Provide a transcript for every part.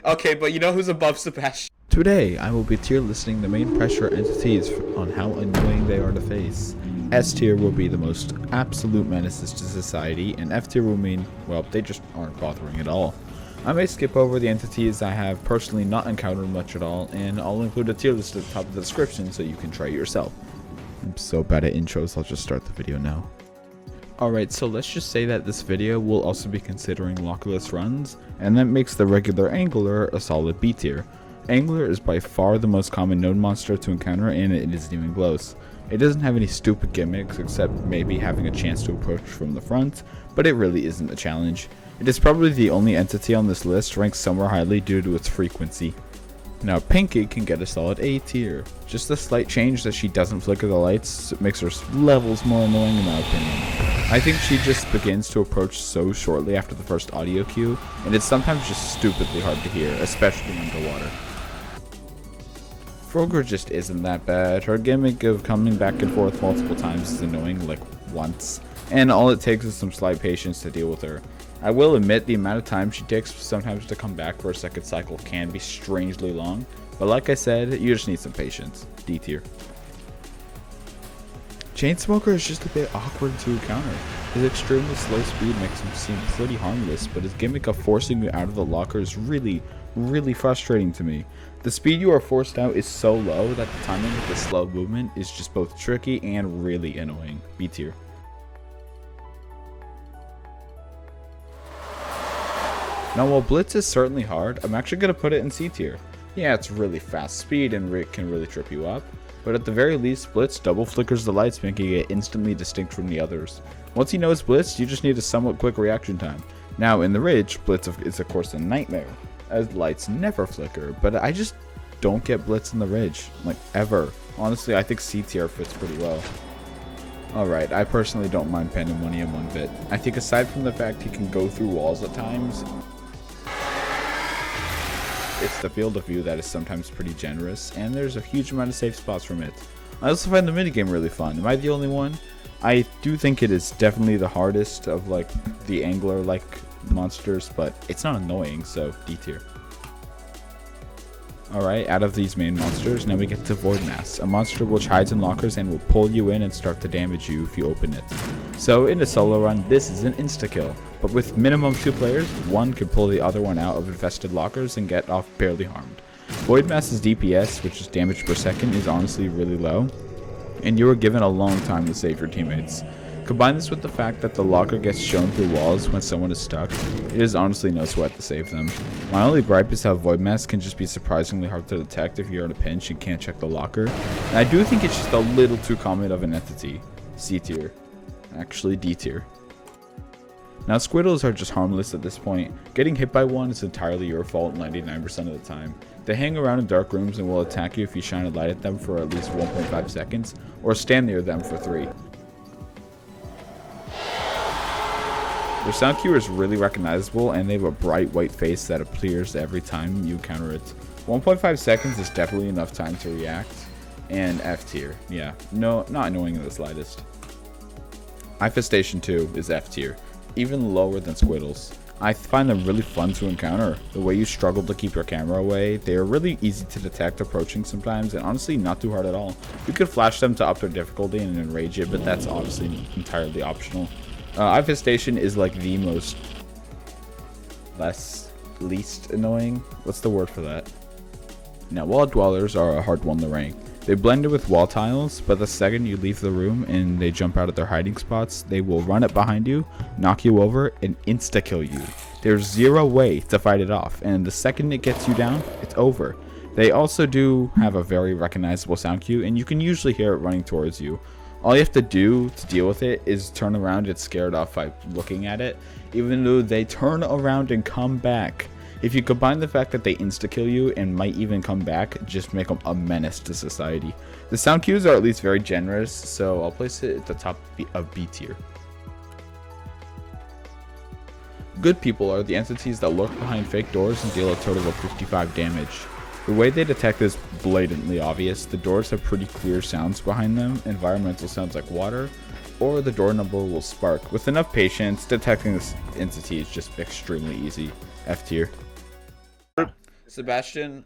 Okay, but you know who's above Sebastian? Today, I will be tier listing the main pressure entities on how annoying they are to face. S tier will be the most absolute menaces to society, and F tier will mean, well, they just aren't bothering at all. I may skip over the entities I have personally not encountered much at all, and I'll include a tier list at the top of the description so you can try it yourself. I'm so bad at intros, I'll just start the video now. Alright, so let's just say that this video will also be considering lockerless runs, and that makes the regular angler a solid B tier. Angler is by far the most common node monster to encounter, and it isn't even close. It doesn't have any stupid gimmicks except maybe having a chance to approach from the front, but it really isn't a challenge. It is probably the only entity on this list ranked somewhere highly due to its frequency. Now Pinky can get a solid A tier. Just the slight change that she doesn't flicker the lights makes her levels more annoying in my opinion. I think she just begins to approach so shortly after the first audio cue, and it's sometimes just stupidly hard to hear, especially underwater. Frogger just isn't that bad. Her gimmick of coming back and forth multiple times is annoying, like once, and all it takes is some slight patience to deal with her. I will admit the amount of time she takes sometimes to come back for a second cycle can be strangely long, but like I said, you just need some patience. D tier. Chainsmoker is just a bit awkward to encounter. His extremely slow speed makes him seem pretty harmless, but his gimmick of forcing you out of the locker is really frustrating to me. The speed you are forced out is so low that the timing of the slow movement is just both tricky and really annoying. B tier. Now while Blitz is certainly hard, I'm actually going to put it in C tier. Yeah, it's really fast speed and it can really trip you up, but at the very least Blitz double flickers the lights, making it instantly distinct from the others. Once you know it's Blitz, you just need a somewhat quick reaction time. Now in the Ridge, Blitz is of course a nightmare, as lights never flicker, but I just don't get Blitz in the Ridge, like ever. Honestly, I think C tier fits pretty well. Alright, I personally don't mind Pandemonium one bit. I think aside from the fact he can go through walls at times, it's the field of view that is sometimes pretty generous, and there's a huge amount of safe spots from it. I also find the minigame really fun. Am I the only one? I do think it is definitely the hardest of like the angler-like monsters, but it's not annoying, so D tier. Alright, out of these main monsters, now we get to Void Mass, a monster which hides in lockers and will pull you in and start to damage you if you open it. So in a solo run, this is an insta-kill, but with minimum 2 players, one can pull the other one out of infested lockers and get off barely harmed. Void Mass's DPS, which is damage per second, is honestly really low, and you are given a long time to save your teammates. Combine this with the fact that the locker gets shown through walls when someone is stuck, it is honestly no sweat to save them. My only gripe is how Void Mass can just be surprisingly hard to detect if you're in a pinch and can't check the locker, and I do think it's just a little too common of an entity. C tier. Actually D tier. Now Squiddles are just harmless at this point. Getting hit by one is entirely your fault 99% of the time. They hang around in dark rooms and will attack you if you shine a light at them for at least 1.5 seconds, or stand near them for 3. Their sound cue is really recognizable, and they have a bright white face that appears every time you encounter it. 1.5 seconds is definitely enough time to react, and F tier. Yeah, no, not annoying in the slightest. Infestation 2 is F tier, even lower than Squiddles. I find them really fun to encounter. The way you struggle to keep your camera away, they are really easy to detect approaching sometimes, and honestly not too hard at all. You could flash them to up their difficulty and enrage it, but that's honestly entirely optional. Infestation is like the least annoying. What's the word for that? Now, wall dwellers are a hard one to rank. They blend in with wall tiles, but the second you leave the room and they jump out of their hiding spots, they will run it behind you, knock you over, and insta-kill you. There's zero way to fight it off, and the second it gets you down, it's over. They also do have a very recognizable sound cue, and you can usually hear it running towards you. All you have to do to deal with it is turn around and get scared off by looking at it, even though they turn around and come back. If you combine the fact that they insta-kill you and might even come back, just make them a menace to society. The sound cues are at least very generous, so I'll place it at the top of B tier. Good people are the entities that lurk behind fake doors and deal a total of 55 damage. The way they detect is blatantly obvious. The doors have pretty clear sounds behind them, environmental sounds like water, or the door number will spark. With enough patience, detecting this entity is just extremely easy. F tier. Sebastian.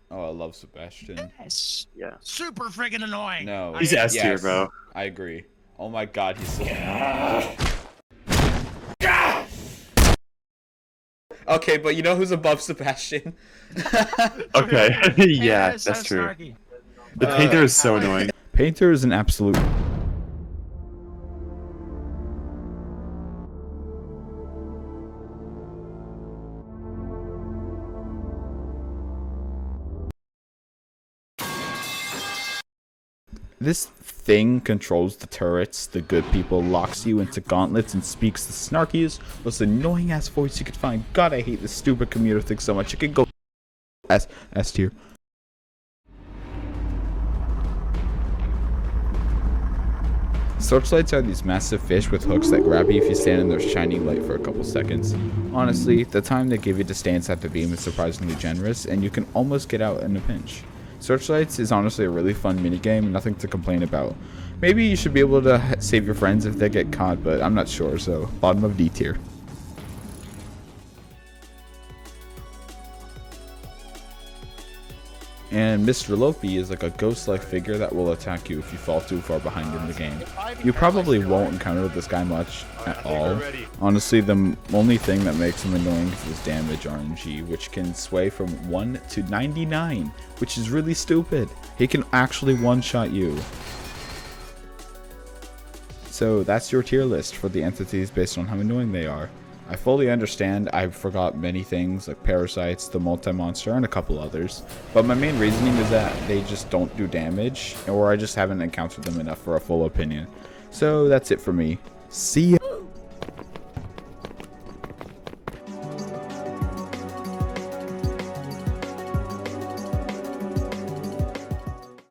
Oh, I love Sebastian. Yes. Yeah. Super friggin' annoying. No. He's S tier, yes, bro. I agree. Oh my god, he's so. Okay, but you know who's above Sebastian? Okay. Yeah, Yes, that's true. snarky. The painter is so annoying. Painter is an absolute. This thing controls the turrets, the good people, locks you into gauntlets, and speaks the snarkiest, most annoying ass voice you could find. God, I hate this stupid commuter thing so much. It could go S tier. Searchlights are these massive fish with hooks that grab you if you stand in their shining light for a couple seconds. Honestly, the time they give you to stay inside the beam is surprisingly generous, and you can almost get out in a pinch. Searchlights is honestly a really fun minigame, nothing to complain about. Maybe you should be able to save your friends if they get caught, but I'm not sure, so bottom of D tier. And Mr. Lopi is like a ghost-like figure that will attack you if you fall too far behind in the game. You probably won't encounter this guy much at all. Honestly, the only thing that makes him annoying is his damage RNG, which can sway from 1 to 99, which is really stupid. He can actually one-shot you. So that's your tier list for the entities based on how annoying they are. I fully understand I forgot many things like parasites, the multi-monster, and a couple others, but my main reasoning is that they just don't do damage, or I just haven't encountered them enough for a full opinion. So that's it for me. See ya!